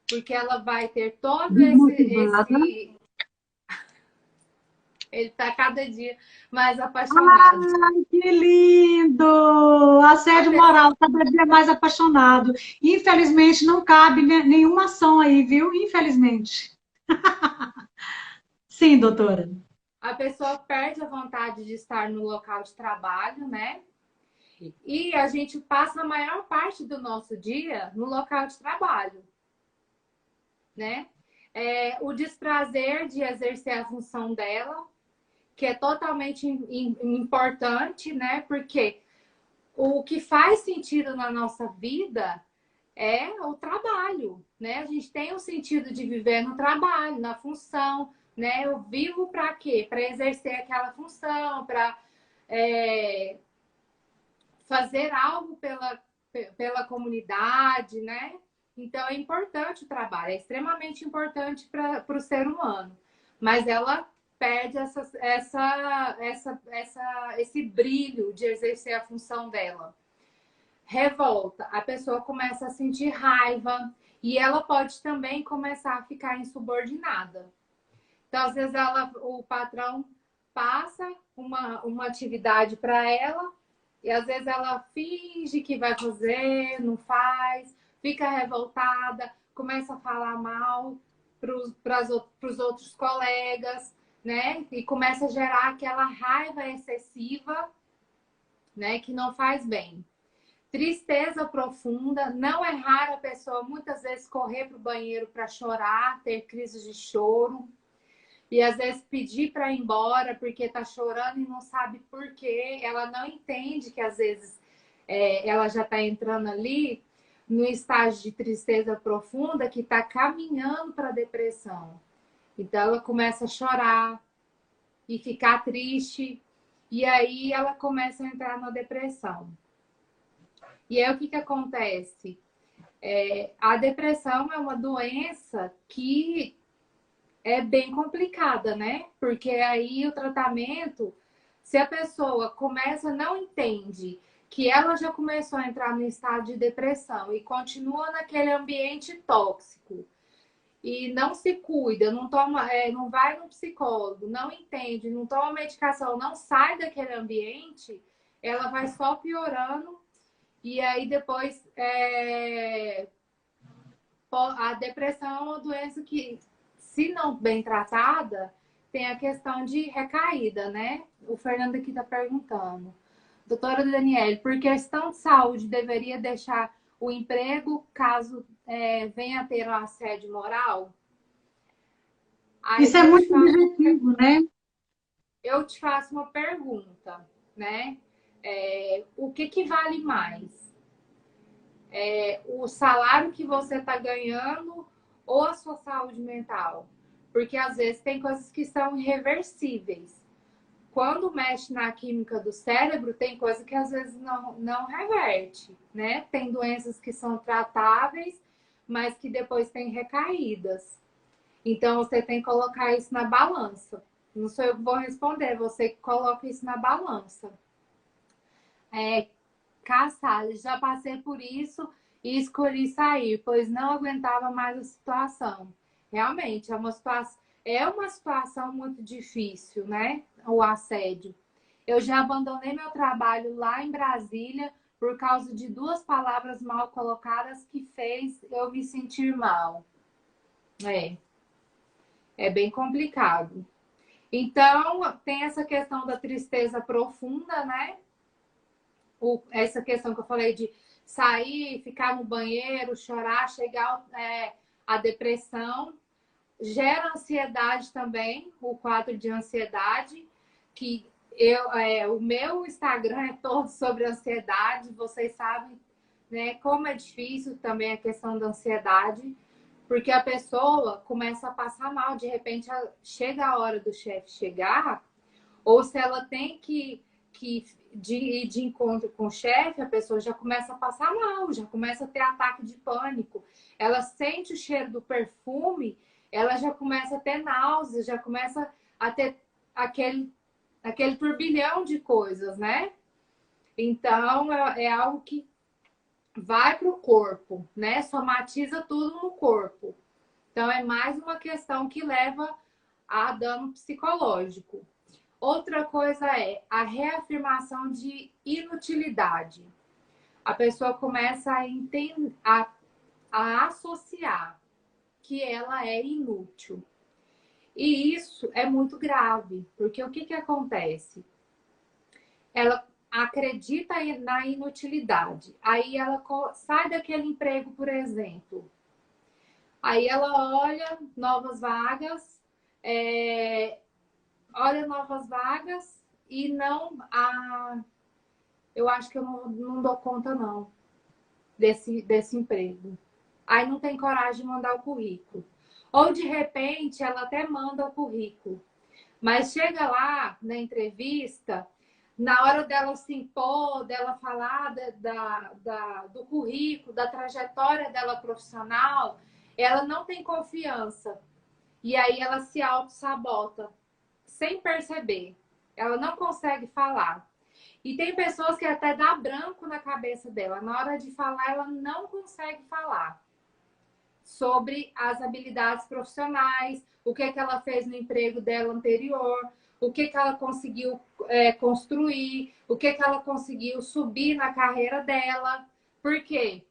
porque ela vai ter todo Desmotivada. ele está cada dia mais apaixonado. Ai, que lindo! A Assédio pessoa, moral, cada dia mais apaixonado. Infelizmente, não cabe nenhuma ação aí, viu? Infelizmente. Sim, doutora. a pessoa perde a vontade de estar no local de trabalho, né? E a gente passa a maior parte do nosso dia no local de trabalho, né? O desprazer de exercer a função dela, que é totalmente importante, né? Porque o que faz sentido na nossa vida é o trabalho, né? A gente tem o sentido de viver no trabalho, na função, né? Eu vivo para quê? Para exercer aquela função, para fazer algo pela comunidade, né? Então é importante o trabalho, é extremamente importante para o ser humano, mas ela perde esse brilho de exercer a função dela. Revolta, a pessoa começa a sentir raiva e ela pode também começar a ficar insubordinada. Então, às vezes, o patrão passa uma atividade para ela e às vezes ela finge que vai fazer, não faz, fica revoltada, começa a falar mal para os outros colegas, né? E começa a gerar aquela raiva excessiva, né? Que não faz bem. Tristeza profunda, não é raro a pessoa muitas vezes correr para o banheiro para chorar, ter crises de choro. E às vezes pedir para ir embora porque está chorando e não sabe por quê. Ela não entende que às vezes ela já está entrando ali no estágio de tristeza profunda que está caminhando para a depressão. Então ela começa a chorar e ficar triste. E aí ela começa a entrar na depressão. E aí o que acontece? A depressão é uma doença que é bem complicada, né? Porque aí o tratamento, se a pessoa começa, não entende que ela já começou a entrar no estado de depressão e continua naquele ambiente tóxico e não se cuida, não toma, não vai no psicólogo, não entende, não toma medicação, não sai daquele ambiente, ela vai só piorando e aí depois a depressão é uma doença que, se não bem tratada, tem a questão de recaída, né? O Fernando aqui está perguntando. Doutora Daniele, por questão de saúde, deveria deixar o emprego caso venha a ter um assédio moral? Isso Aí é muito subjetivo, né? eu te faço uma pergunta, né? O que vale mais? O salário que você está ganhando ou a sua saúde mental? Porque às vezes tem coisas que são irreversíveis. Quando mexe na química do cérebro, tem coisa que às vezes não reverte, né? Tem doenças que são tratáveis, mas que depois tem recaídas. Então, você tem que colocar isso na balança. Não sou eu que vou responder, você que coloca isso na balança. Caçales, já passei por isso e escolhi sair, pois não aguentava mais a situação. Realmente, é uma situação muito difícil, né? O assédio. Eu já abandonei meu trabalho lá em Brasília por causa de 2 palavras mal colocadas que fez eu me sentir mal. É bem complicado. Então, tem essa questão da tristeza profunda, né? Essa questão que eu falei de sair, ficar no banheiro, chorar, chegar à depressão. Gera ansiedade também, o quadro de ansiedade, que o meu Instagram é todo sobre ansiedade. Vocês sabem, né, como é difícil também a questão da ansiedade, porque a pessoa começa a passar mal, de repente chega a hora do chefe chegar, ou se ela tem que ir de encontro com o chefe, a pessoa já começa a passar mal, já começa a ter ataque de pânico. Ela sente o cheiro do perfume, ela já começa a ter náusea, já começa a ter aquele turbilhão de coisas, né? Então, é algo que vai para o corpo, né? Somatiza tudo no corpo. Então, é mais uma questão que leva a dano psicológico. Outra coisa é a reafirmação de inutilidade. A pessoa começa a associar que ela é inútil. E isso é muito grave, porque o que acontece? Ela acredita na inutilidade. Aí ela sai daquele emprego, por exemplo. Aí ela olha novas vagas, e não eu acho que eu não dou conta não desse emprego. Aí não tem coragem de mandar o currículo. Ou de repente ela até manda o currículo, mas chega lá na entrevista, na hora dela se impor, dela falar do currículo, da trajetória dela profissional, ela não tem confiança. E aí ela se auto-sabota, sem perceber. Ela não consegue falar. E tem pessoas que até dá branco na cabeça dela. Na hora de falar, ela não consegue falar sobre as habilidades profissionais, o que ela fez no emprego dela anterior, o que ela conseguiu construir, o que ela conseguiu subir na carreira dela. Por quê?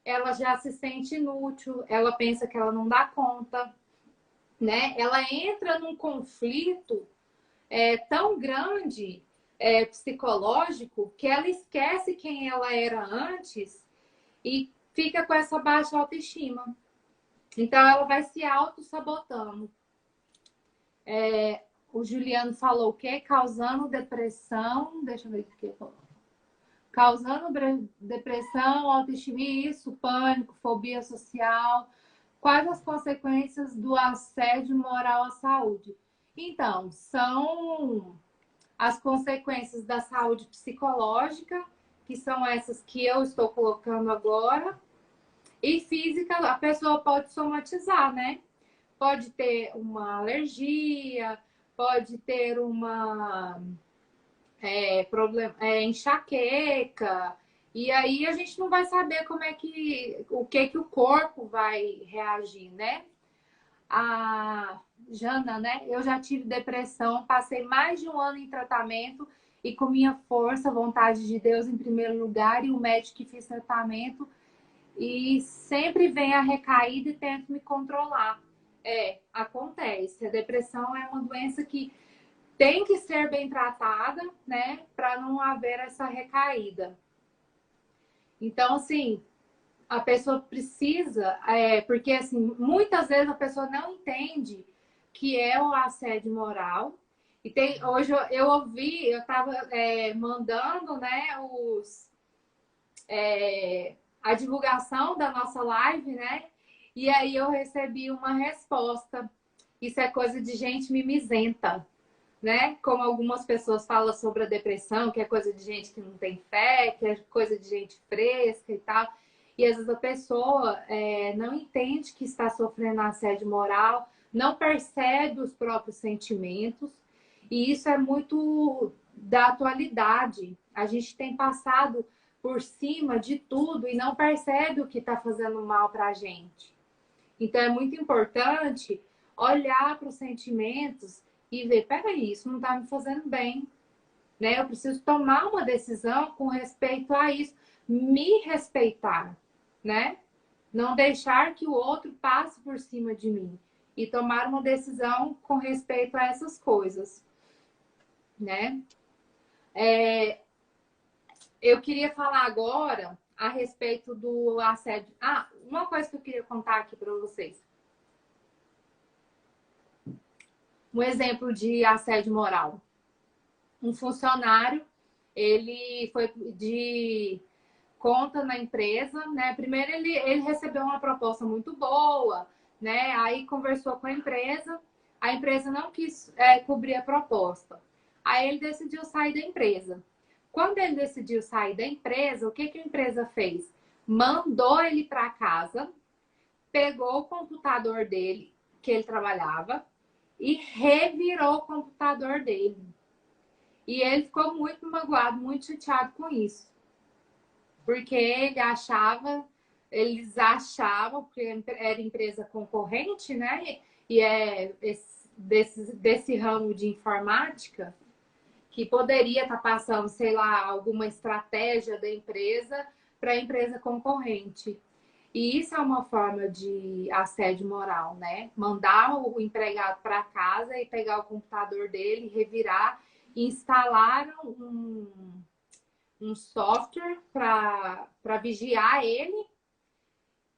Ela já se sente inútil, ela pensa que ela não dá conta, né? Ela entra num conflito tão grande, psicológico, que ela esquece quem ela era antes e fica com essa baixa autoestima. Então, ela vai se auto-sabotando. O Juliano falou o quê? Causando depressão. Deixa eu ver o que ele falou. Causando depressão, autoestima, isso, pânico, fobia social. Quais as consequências do assédio moral à saúde? Então, são as consequências da saúde psicológica, que são essas que eu estou colocando agora. E física, a pessoa pode somatizar, né? Pode ter uma alergia, pode ter uma enxaqueca. E aí a gente não vai saber o que o corpo vai reagir, né? A Jana, né? Eu já tive depressão, passei mais de 1 ano em tratamento e com minha força, vontade de Deus em primeiro lugar, e o médico que fez tratamento, e sempre vem a recaída e tento me controlar. Acontece. A depressão é uma doença que tem que ser bem tratada, né? Para não haver essa recaída. Então, assim, a pessoa precisa, porque assim, muitas vezes a pessoa não entende que é o assédio moral. E hoje eu ouvi, eu estava mandando, né, a divulgação da nossa live, né? E aí eu recebi uma resposta. Isso é coisa de gente mimizenta, né? Como algumas pessoas falam sobre a depressão, que é coisa de gente que não tem fé, que é coisa de gente fresca e tal. e às vezes a pessoa não entende que está sofrendo assédio moral, não percebe os próprios sentimentos, e isso é muito da atualidade. A gente tem passado por cima de tudo e não percebe o que está fazendo mal para a gente. Então é muito importante olhar para os sentimentos e ver, peraí, isso não está me fazendo bem, né? Eu preciso tomar uma decisão com respeito a isso, me respeitar, né? Não deixar que o outro passe por cima de mim e tomar uma decisão com respeito a essas coisas, né? Eu queria falar agora a respeito do assédio. Uma coisa que eu queria contar aqui para vocês. Um exemplo de assédio moral. Um funcionário, ele foi de conta na empresa, né? Primeiro ele recebeu uma proposta muito boa, né? Aí conversou com a empresa não quis cobrir a proposta. Aí ele decidiu sair da empresa. Quando ele decidiu sair da empresa, o que a empresa fez? Mandou ele para casa, pegou o computador dele, que ele trabalhava, e revirou o computador dele. E ele ficou muito magoado, muito chateado com isso. Porque eles achavam, porque era empresa concorrente, né? E desse ramo de informática, que poderia estar passando, sei lá, alguma estratégia da empresa para a empresa concorrente. E isso é uma forma de assédio moral, né? Mandar o empregado para casa e pegar o computador dele, revirar. Instalaram um software para vigiar ele.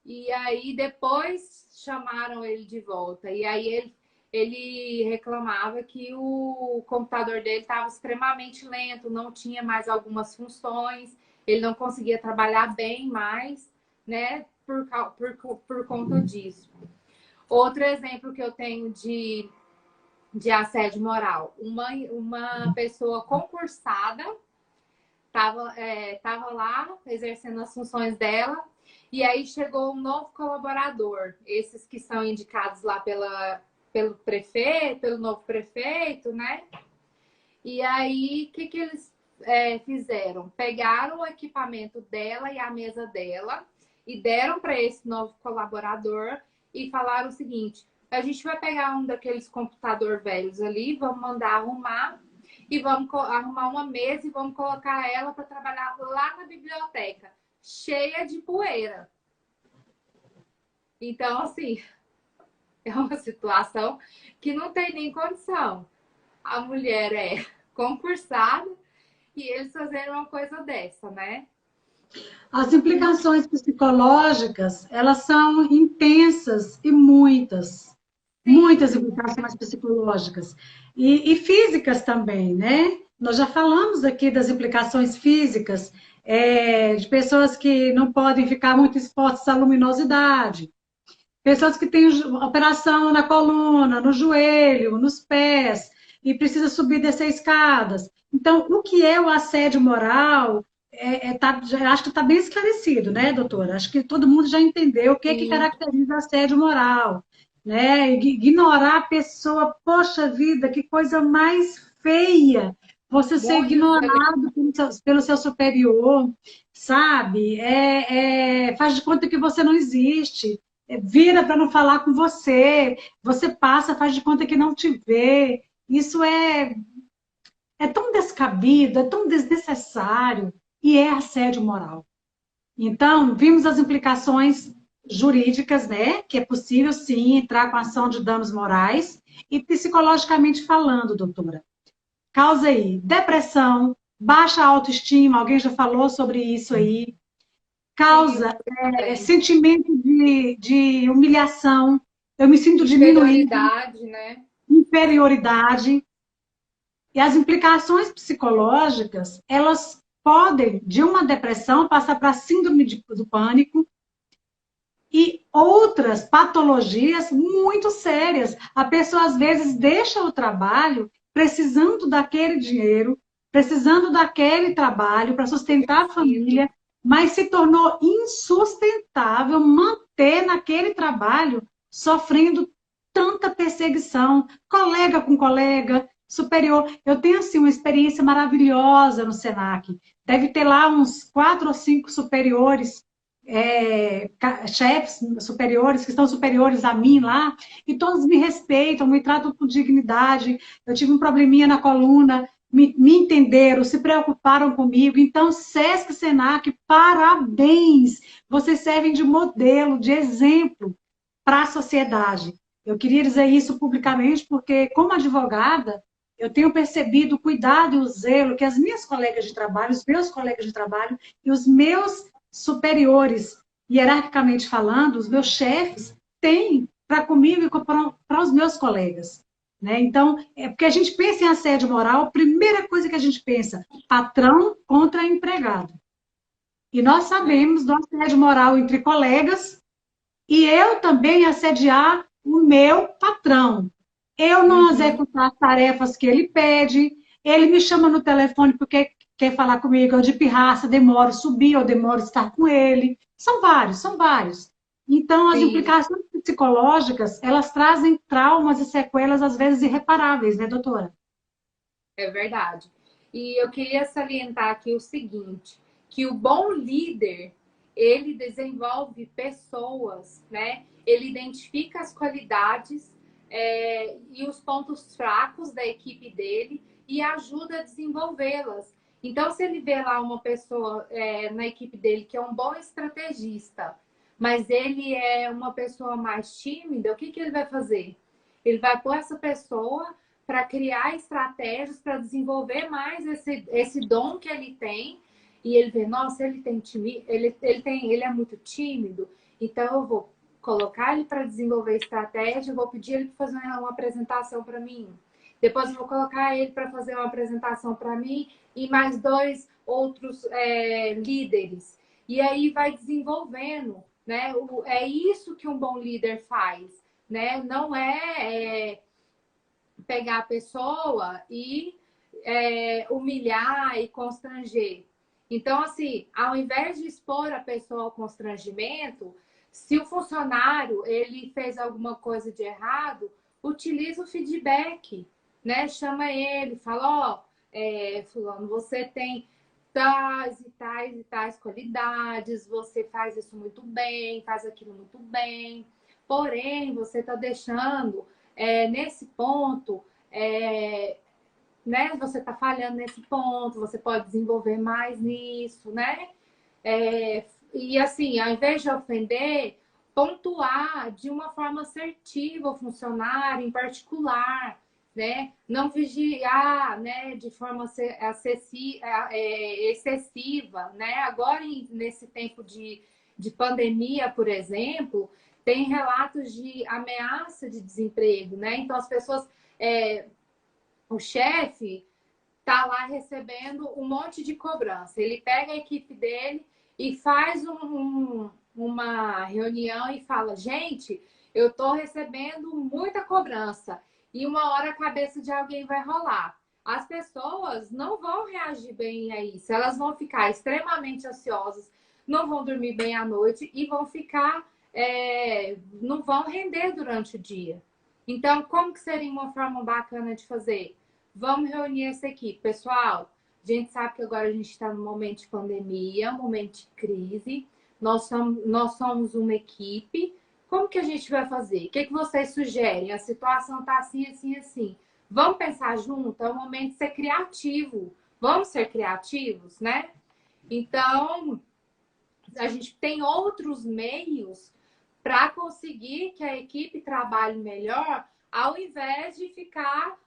E aí depois chamaram ele de volta. E aí ele reclamava que o computador dele estava extremamente lento, não tinha mais algumas funções, ele não conseguia trabalhar bem mais, né, por conta disso. Outro exemplo que eu tenho de assédio moral. Uma pessoa concursada estava lá exercendo as funções dela, e aí chegou um novo colaborador, esses que são indicados lá pelo prefeito, pelo novo prefeito, né? E aí, o que eles fizeram? Pegaram o equipamento dela e a mesa dela e deram para esse novo colaborador e falaram o seguinte: a gente vai pegar um daqueles computadores velhos ali, vamos mandar arrumar e vamos arrumar uma mesa e vamos colocar ela para trabalhar lá na biblioteca, cheia de poeira. Então, assim, é uma situação que não tem nem condição. A mulher é concursada e eles fazendo uma coisa dessa, né? As implicações psicológicas, elas são intensas e muitas. Muitas implicações psicológicas. E físicas também, né? Nós já falamos aqui das implicações físicas, de pessoas que não podem ficar muito expostas à luminosidade, pessoas que têm operação na coluna, no joelho, nos pés, e precisa subir e descer escadas. Então, o que é o assédio moral? Acho que está bem esclarecido, né, doutora? Acho que todo mundo já entendeu o que é que caracteriza assédio moral, né? Ignorar a pessoa, poxa vida, que coisa mais feia! Você ser ignorado pelo seu superior, sabe? Faz de conta que você não existe. Vira para não falar com você. Você passa, faz de conta que não te vê. Isso é tão descabido, é tão desnecessário e é assédio moral. Então, vimos as implicações jurídicas, né? Que é possível, sim, entrar com ação de danos morais e psicologicamente falando, doutora. Causa aí depressão, baixa autoestima, alguém já falou sobre isso aí. Causa sentimento de humilhação. Eu me sinto diminuída. Inferioridade, né? Inferioridade. E as implicações psicológicas, elas podem, de uma depressão, passar para síndrome do pânico e outras patologias muito sérias. A pessoa, às vezes, deixa o trabalho precisando daquele dinheiro, precisando daquele trabalho para sustentar a família, mas se tornou insustentável manter naquele trabalho sofrendo tanta perseguição, colega com colega, superior. Eu tenho, assim, uma experiência maravilhosa no Senac. Deve ter lá uns 4 ou 5 superiores, chefes superiores, que estão superiores a mim lá, e todos me respeitam, me tratam com dignidade. Eu tive um probleminha na coluna, me entenderam, se preocuparam comigo. Então, Sesc e Senac, parabéns! Vocês servem de modelo, de exemplo para a sociedade. Eu queria dizer isso publicamente porque, como advogada, eu tenho percebido o cuidado e o zelo que as minhas colegas de trabalho, os meus colegas de trabalho e os meus superiores, hierarquicamente falando, os meus chefes, têm para comigo e para os meus colegas. Né? Então, é porque a gente pensa em assédio moral, a primeira coisa que a gente pensa, patrão contra empregado. E nós sabemos do assédio moral entre colegas e eu também assediar o meu patrão. Eu não executar as tarefas que ele pede, ele me chama no telefone porque quer falar comigo, eu de pirraça demoro subir, ou demoro estar com ele. São vários, são vários. Então, as Sim, implicações psicológicas, elas trazem traumas e sequelas, às vezes, irreparáveis, né, doutora? é verdade. E eu queria salientar aqui o seguinte, que o bom líder, ele desenvolve pessoas, né? Ele identifica as qualidades e os pontos fracos da equipe dele e ajuda a desenvolvê-las. Então, se ele vê lá uma pessoa na equipe dele que é um bom estrategista, mas ele é uma pessoa mais tímida, o que que ele vai fazer? Ele vai pôr essa pessoa para criar estratégias para desenvolver mais esse dom que ele tem. E ele vê, nossa, ele é muito tímido, então eu vou colocar ele para desenvolver estratégia, eu vou pedir ele para fazer uma apresentação para mim. Depois eu vou colocar ele para fazer uma apresentação para mim e mais 2 outros líderes. E aí vai desenvolvendo, né? É isso que um bom líder faz, né? Não pegar a pessoa e humilhar e constranger. Então, assim, ao invés de expor a pessoa ao constrangimento, se o funcionário ele fez alguma coisa de errado, utiliza o feedback, né? Chama ele, fala, ó, fulano, você tem tais e tais e tais qualidades, você faz isso muito bem, faz aquilo muito bem, porém, você está deixando nesse ponto, né? Você está falhando nesse ponto, você pode desenvolver mais nisso, né? E assim, ao invés de ofender, pontuar de uma forma assertiva o funcionário em particular, né? Não vigiar, né? De forma excessiva, né? Agora, nesse tempo de pandemia, por exemplo, tem relatos de ameaça de desemprego, né? Então, as pessoas, o chefe tá lá recebendo um monte de cobrança. Ele pega a equipe dele e faz uma reunião e fala: gente, eu estou recebendo muita cobrança e uma hora a cabeça de alguém vai rolar. As pessoas não vão reagir bem a isso, elas vão ficar extremamente ansiosas, não vão dormir bem à noite e vão ficar, não vão render durante o dia. Então, como que seria uma forma bacana de fazer? Vamos reunir essa equipe. Pessoal, a gente sabe que agora a gente está no momento de pandemia, um momento de crise. Nós somos uma equipe. Como que a gente vai fazer? O que vocês sugerem? A situação está assim, assim, assim. Vamos pensar junto? É o momento de ser criativo. Vamos ser criativos, né? Então, a gente tem outros meios para conseguir que a equipe trabalhe melhor, ao invés de ficar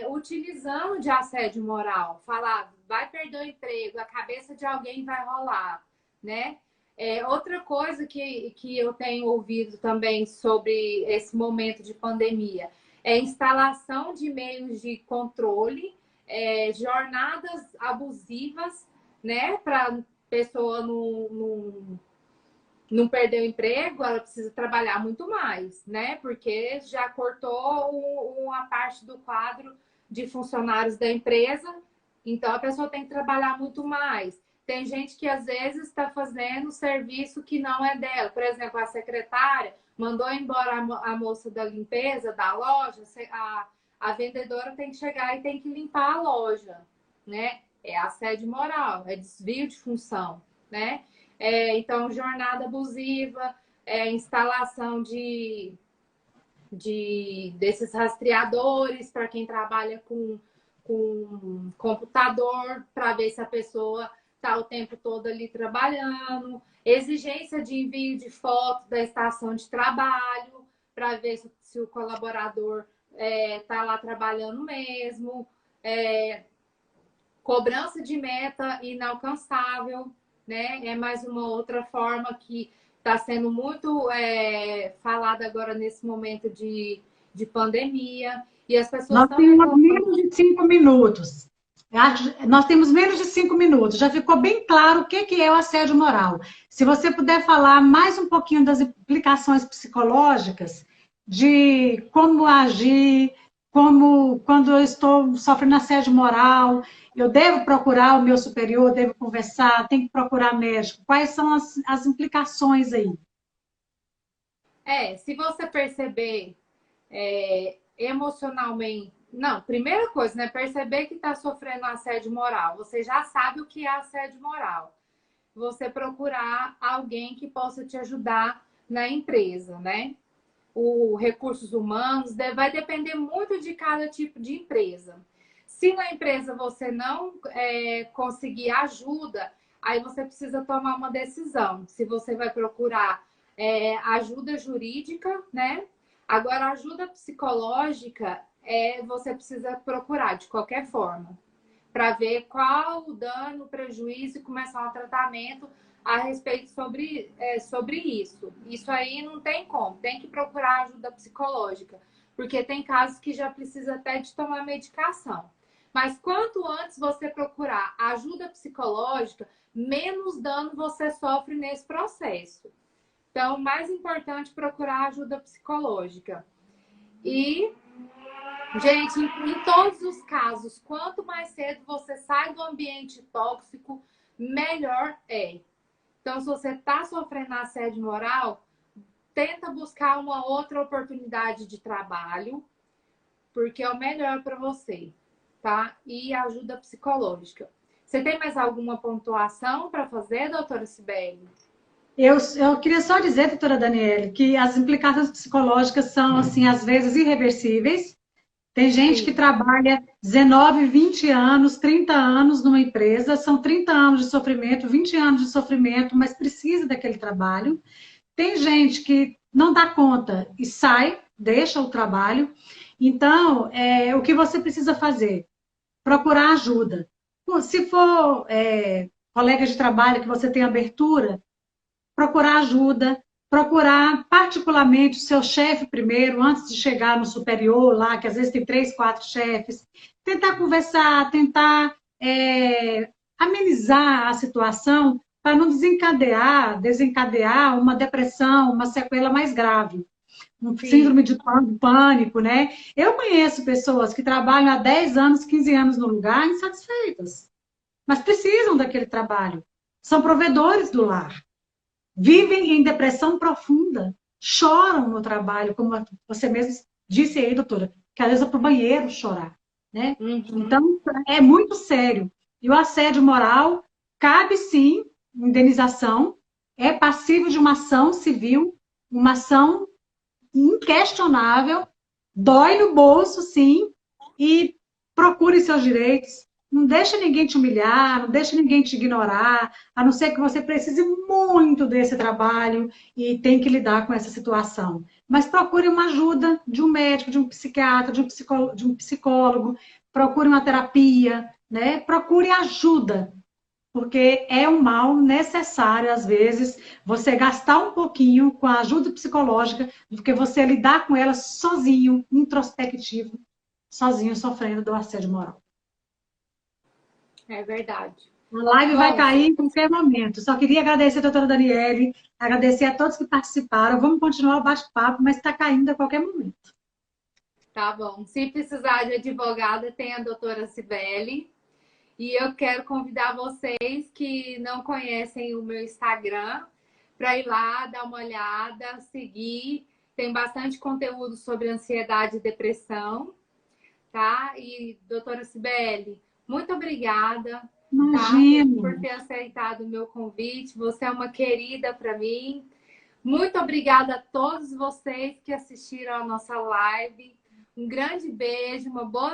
utilizando de assédio moral. Falar, vai perder o emprego, a cabeça de alguém vai rolar, né? Outra coisa que eu tenho ouvido também sobre esse momento de pandemia é a instalação de meios de controle, jornadas abusivas, né? Para pessoa não perder o emprego, ela precisa trabalhar muito mais, né? Porque já cortou uma parte do quadro de funcionários da empresa, então a pessoa tem que trabalhar muito mais. Tem gente que às vezes está fazendo serviço que não é dela. Por exemplo, a secretária mandou embora a moça da limpeza da loja, a vendedora tem que chegar e tem que limpar a loja, né? É assédio moral, é desvio de função, né? Então, jornada abusiva, instalação desses rastreadores para quem trabalha com computador, para ver se a pessoa está o tempo todo ali trabalhando, exigência de envio de foto da estação de trabalho, para ver se o colaborador está lá trabalhando mesmo, cobrança de meta inalcançável, né? É mais uma outra forma que está sendo muito falada agora nesse momento de pandemia. E as pessoas Nós estão temos reclamando. menos de 5 minutos. Nós temos menos de 5 minutos. Já ficou bem claro o que é o assédio moral. Se você puder falar mais um pouquinho das implicações psicológicas, de como agir, como quando eu estou sofrendo assédio moral, eu devo procurar o meu superior, devo conversar, tenho que procurar médico. Quais são as implicações aí? Se você perceber emocionalmente. Não, primeira coisa, né? Perceber que está sofrendo assédio moral. Você já sabe o que é assédio moral. Você procurar alguém que possa te ajudar na empresa, né? O recursos humanos vai depender muito de cada tipo de empresa. Se na empresa você não conseguir ajuda, aí você precisa tomar uma decisão. Se você vai procurar ajuda jurídica, né? Agora, ajuda psicológica você precisa procurar de qualquer forma, para ver qual o dano, o prejuízo e começar um tratamento a respeito sobre isso. Isso aí não tem como, tem que procurar ajuda psicológica, porque tem casos que já precisa até de tomar medicação. Mas quanto antes você procurar ajuda psicológica, menos dano você sofre nesse processo. Então, mais importante procurar ajuda psicológica. E, gente, em todos os casos, quanto mais cedo você sai do ambiente tóxico, melhor é. Então, se você está sofrendo assédio moral, tenta buscar uma outra oportunidade de trabalho, porque é o melhor para você, tá? E ajuda psicológica. Você tem mais alguma pontuação para fazer, doutora Cibele? Eu queria só dizer, doutora Daniele, que as implicações psicológicas são, assim, às vezes irreversíveis. Tem gente que Sim. trabalha 19, 20 anos, 30 anos numa empresa, são 30 anos de sofrimento, 20 anos de sofrimento, mas precisa daquele trabalho. Tem gente que não dá conta e sai, deixa o trabalho. Então, o que você precisa fazer? Procurar ajuda. Se for colega de trabalho que você tem abertura, procurar ajuda, procurar particularmente o seu chefe primeiro, antes de chegar no superior lá, que às vezes tem 3, 4 chefes, tentar conversar, tentar amenizar a situação para não desencadear uma depressão, uma sequela mais grave. Um Sim. síndrome de pânico, né? Eu conheço pessoas que trabalham há 10 anos, 15 anos no lugar, insatisfeitas, mas precisam daquele trabalho. São provedores do lar. Vivem em depressão profunda, choram no trabalho, como você mesmo disse aí, doutora, que às vezes é para o banheiro chorar, né? Uhum. Então, é muito sério. E o assédio moral cabe sim indenização, é passível de uma ação civil, uma ação inquestionável, dói no bolso, sim, e procure seus direitos. Não deixa ninguém te humilhar, não deixa ninguém te ignorar, a não ser que você precise muito desse trabalho e tem que lidar com essa situação. Mas procure uma ajuda de um médico, de um psiquiatra, de um psicólogo, procure uma terapia, né? Procure ajuda, porque é um mal necessário, às vezes, você gastar um pouquinho com a ajuda psicológica do que você lidar com ela sozinho, introspectivo, sozinho, sofrendo do assédio moral. É verdade. A live vai Bom, cair em qualquer momento. Só queria agradecer a doutora Daniele, agradecer a todos que participaram. Vamos continuar o bate-papo, mas está caindo a qualquer momento. tá bom. Se precisar de advogada, tem a doutora Cibele. E eu quero convidar vocês que não conhecem o meu Instagram para ir lá, dar uma olhada, seguir. Tem bastante conteúdo sobre ansiedade e depressão, tá? E, doutora Cibele, muito obrigada, tá? Imagino. Por ter aceitado o meu convite. Você é uma querida para mim. Muito obrigada a todos vocês que assistiram a nossa live. Um grande beijo, uma boa